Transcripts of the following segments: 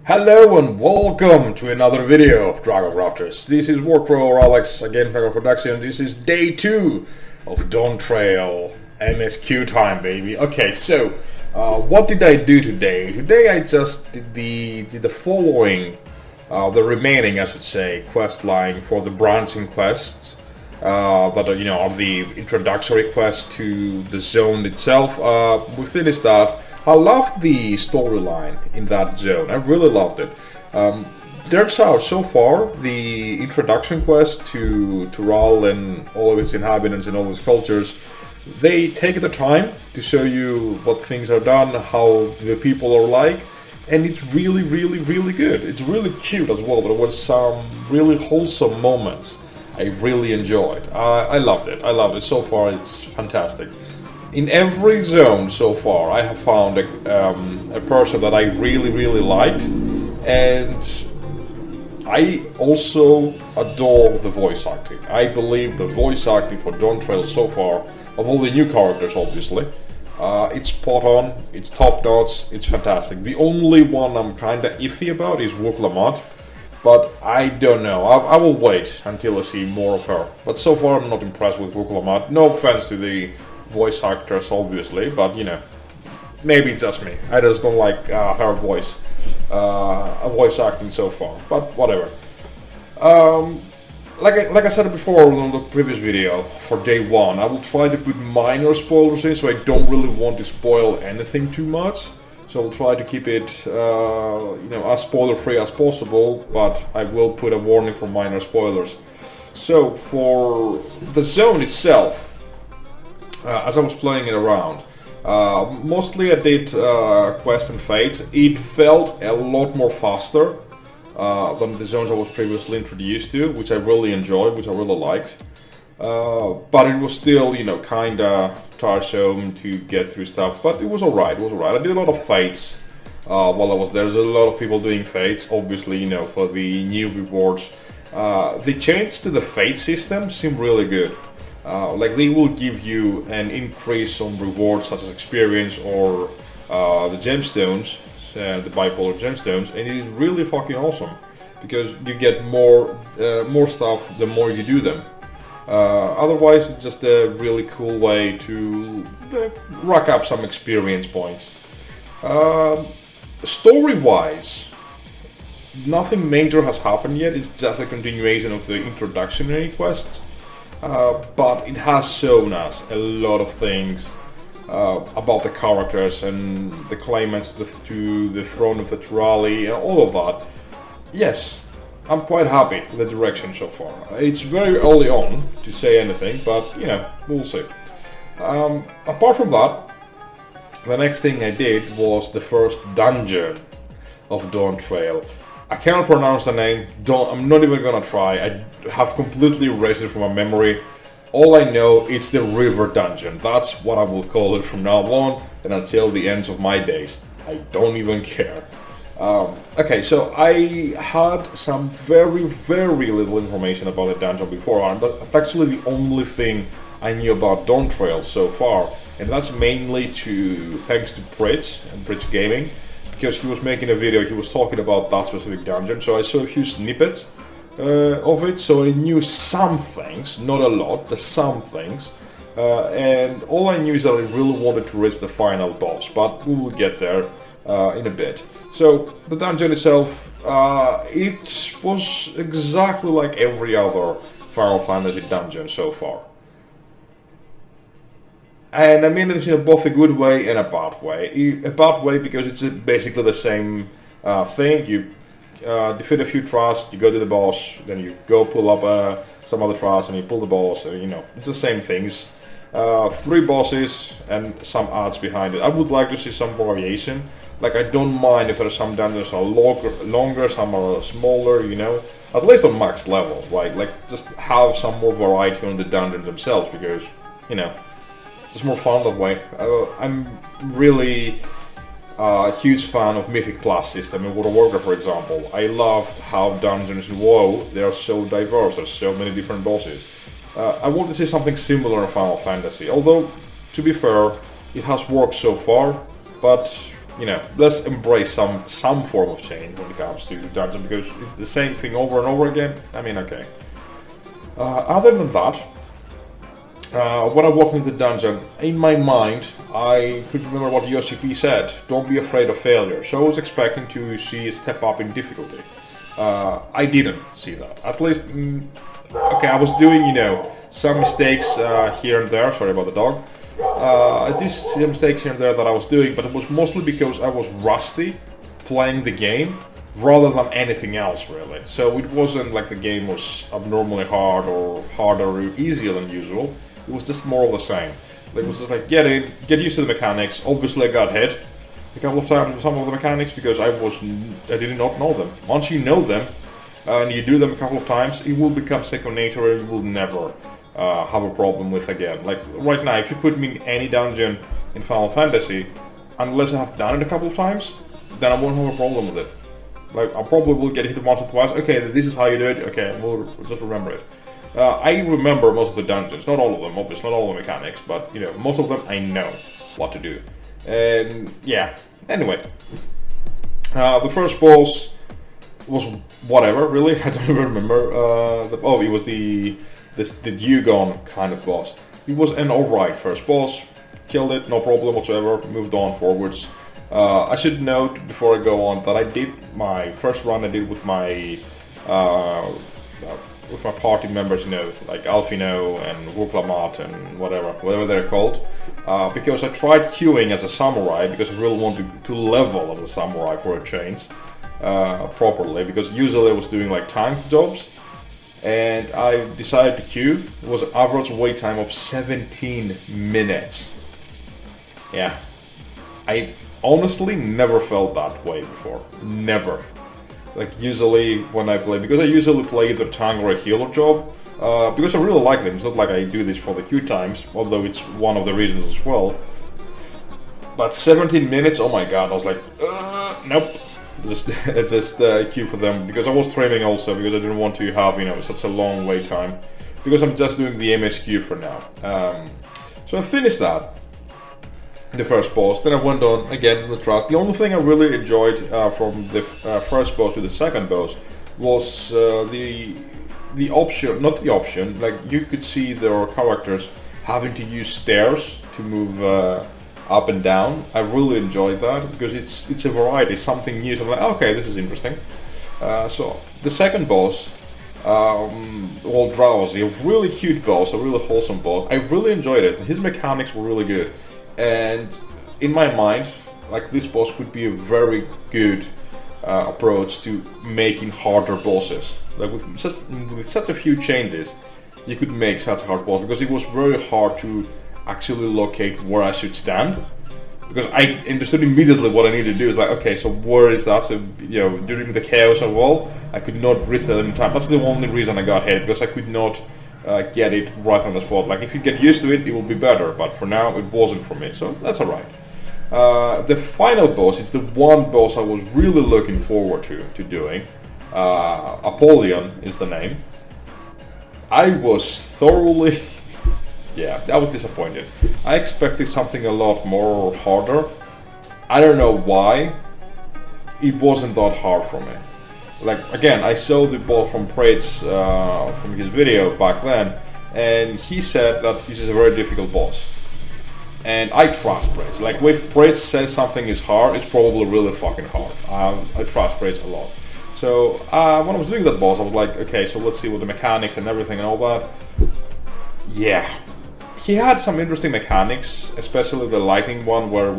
Hello and welcome to another video of Dragon Crafters. This is Warcrow or Alex, again from Production. This is day 2 of Dawntrail MSQ time, baby. Okay, so what did I do today? Today I just did the following, the remaining, I should say, quest line for the branching quests that are the introductory quest to the zone itself. We finished that. I loved the storyline in that zone. I really loved it. Turns out, so far, the introduction quest to Ral and all of its inhabitants and all its cultures, they take the time to show you what things are done, how the people are like, and it's really, really, really good. It's really cute as well. There was some really wholesome moments I really enjoyed. I loved it. I loved it. So far, it's fantastic. In every zone so far, I have found a person that I really, really liked, and I also adore the voice acting. I believe the voice acting for Dawntrail so far, of all the new characters obviously, it's spot on, it's top notch, it's fantastic. The only one I'm kinda iffy about is MacLeod, but I don't know. I will wait until I see more of her. But so far I'm not impressed with MacLeod. No offense to the voice actors obviously, but maybe it's just me. I just don't like her voice acting so far, but whatever. Like I said before on the previous video, for day 1 I will try to put minor spoilers in, so I don't really want to spoil anything too much, so I'll try to keep it as spoiler free as possible, but I will put a warning for minor spoilers. So for the zone itself, as I was playing it around, mostly I did quests and fates. It felt a lot more faster than the zones I was previously introduced to, which I really enjoyed, which I really liked. But it was still, kinda tiresome to get through stuff, but it was alright, I did a lot of fates while I was there. There's a lot of people doing fates, obviously, for the new rewards. The change to the fate system seemed really good. Like they will give you an increase on rewards such as experience or the gemstones, the bipolar gemstones, and it is really fucking awesome because you get more stuff the more you do them. Otherwise, it's just a really cool way to rack up some experience points. Story-wise, nothing major has happened yet. It's just a continuation of the introductory quests. But it has shown us a lot of things about the characters and the claimants to the throne of the Turali and all of that. Yes, I'm quite happy with the direction so far. It's very early on to say anything, but we'll see. Apart from that, the next thing I did was the first dungeon of Dawntrail. I cannot pronounce the name, I'm not even gonna try. I have completely erased it from my memory. All I know, it's the river dungeon. That's what I will call it from now on and until the end of my days. I don't even care. Okay, so I had some very, very little information about the dungeon beforehand, but that's actually the only thing I knew about Dawntrail so far, and that's mainly thanks to Pritch and Pritch Gaming, because he was making a video, he was talking about that specific dungeon, so I saw a few snippets of it, so I knew some things, not a lot, just some things, and all I knew is that I really wanted to reach the final boss, but we will get there in a bit. So, the dungeon itself, it was exactly like every other Final Fantasy dungeon so far. And I mean this in both a good way and a bad way. A bad way because it's basically the same thing. You defeat a few trash, you go to the boss, then you go pull up some other trash and you pull the boss, it's the same things. 3 bosses and some adds behind it. I would like to see some variation. Like, I don't mind if there are some dungeons are longer, some are smaller, at least on max level, right? Like, just have some more variety on the dungeons themselves, because, it's more fun that way. I'm really a huge fan of Mythic Plus system in World of Warcraft, for example. I loved how dungeons in WoW, they are so diverse, there's so many different bosses. I want to see something similar in Final Fantasy, although, to be fair, it has worked so far, but you know, let's embrace some form of change when it comes to the dungeon, because it's the same thing over and over again. I mean, okay. Other than that, when I walked into the dungeon, in my mind, I could remember what USCP said, don't be afraid of failure. So I was expecting to see a step up in difficulty. I didn't see that. At least, okay, I was doing, you know, some mistakes here and there, sorry about the dog. I did see some mistakes here and there that I was doing, but it was mostly because I was rusty playing the game, rather than anything else, really. So it wasn't like the game was abnormally hard or harder or easier than usual. It was just more of the same. Like, it was just like, get in, get used to the mechanics. Obviously I got hit a couple of times with some of the mechanics because I did not know them. Once you know them, and you do them a couple of times, it will become second nature and you will never have a problem with again. Like, right now, if you put me in any dungeon in Final Fantasy, unless I have done it a couple of times, then I won't have a problem with it. Like, I probably will get hit once or twice. Okay, this is how you do it. Okay, we'll just remember it. I remember most of the dungeons, not all of them, obviously, not all the mechanics, but, you know, most of them I know what to do. And, yeah, anyway. The first boss was whatever, really, I don't even remember. It was the Dugon kind of boss. It was an alright first boss, killed it, no problem whatsoever, moved on forwards. I should note before I go on that I did my first run I did with my party members, you know, like Alfino and Wuklamat and whatever they're called, because I tried queuing as a samurai because I really wanted to level as a samurai for a change properly, because usually I was doing like tank jobs, and I decided to queue. It was an average wait time of 17 minutes. Yeah, I honestly never felt that way before. Never. Like, usually when I play, because I usually play either tank or a healer job, because I really like them. It's not like I do this for the queue times, although it's one of the reasons as well. But 17 minutes, oh my god, I was like, nope. Just queue for them, because I was training also, because I didn't want to have, you know, such a long wait time, because I'm just doing the MSQ for now. So I finished that, the first boss, then I went on again with Trust. The only thing I really enjoyed from the first boss to the second boss was the option, not the option, like you could see their characters having to use stairs to move up and down. I really enjoyed that because it's a variety, something new. So I'm like, okay, this is interesting. So the second boss, all drowsy, a really cute boss, a really wholesome boss. I really enjoyed it. His mechanics were really good. And in my mind, like, this boss would be a very good approach to making harder bosses. Like, with such a few changes, you could make such a hard boss, because it was very hard to actually locate where I should stand. Because I understood immediately what I needed to do. Is like, okay, so where is that? So, you know, during the chaos as well, I could not reach that in time. That's the only reason I got hit, because I could not get it right on the spot. Like, if you get used to it, it will be better, but for now it wasn't for me, so that's alright. The final boss, it's the one boss I was really looking forward to doing. Apollyon is the name. I was thoroughly yeah, I was disappointed. I expected something a lot more harder. I don't know why. It wasn't that hard for me. Like, again, I saw the boss from Prate's, from his video back then, and he said that this is a very difficult boss. And I trust Prates. Like, if Prates says something is hard, it's probably really fucking hard. I trust Prates a lot. So, when I was doing that boss, I was like, okay, so let's see what the mechanics and everything and all that. Yeah. He had some interesting mechanics, especially the lighting one, where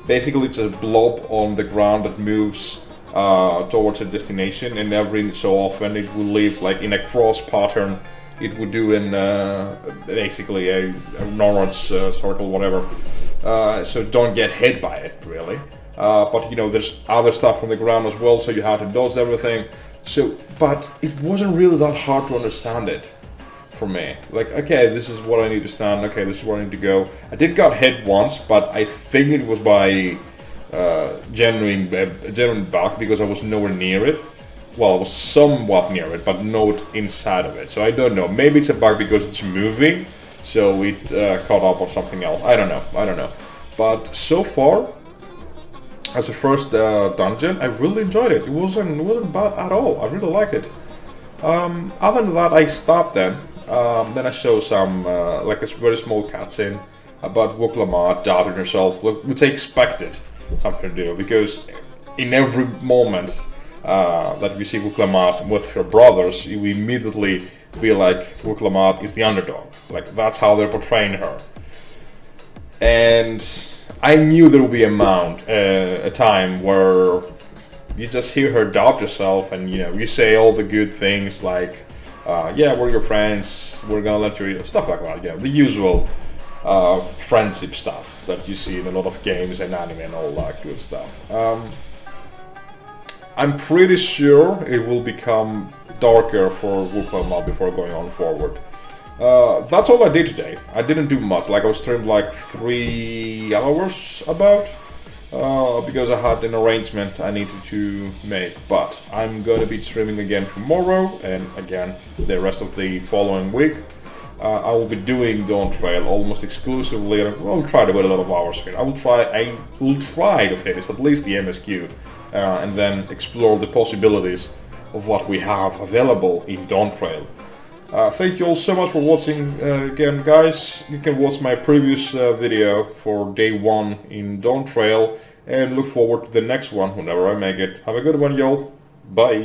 basically it's a blob on the ground that moves towards a destination, and every so often it will leave, like, in a cross pattern. It would do in basically a Norwich circle, whatever. So don't get hit by it, really. But, you know, there's other stuff on the ground as well, so you have to dodge everything. So, but it wasn't really that hard to understand it for me. Like, okay, this is what I need to stand. Okay, this is where I need to go. I did get hit once, but I think it was by genuine bug, because I was nowhere near it. Well, I was somewhat near it, but not inside of it. So I don't know. Maybe it's a bug because it's moving, so it caught up on something else. I don't know. But so far, as a first dungeon, I really enjoyed it. It wasn't bad at all. I really liked it. Other than that, I stopped then. Then I saw some, like a very small cutscene about Wuklama doubting herself, which I expected something to do, because in every moment that we see Wuklama with her brothers, we immediately be like, Wuklama is the underdog. Like, that's how they're portraying her. And I knew there would be a time where you just hear her doubt yourself, and you say all the good things like, yeah, we're your friends, we're gonna let you, stuff like that. The usual friendship stuff that you see in a lot of games and anime and all that good stuff. I'm pretty sure it will become darker for Wuklama before going on forward. That's all I did today. I didn't do much. Like, I was streamed like 3 hours about, because I had an arrangement I needed to make. But I'm gonna be streaming again tomorrow, and again the rest of the following week. I will be doing Dawntrail almost exclusively. I'll try to put a lot of hours here. I will try to finish at least the MSQ, and then explore the possibilities of what we have available in Dawntrail. Thank you all so much for watching again, guys. You can watch my previous video for day 1 in Dawntrail, and look forward to the next one whenever I make it. Have a good one, y'all. Bye.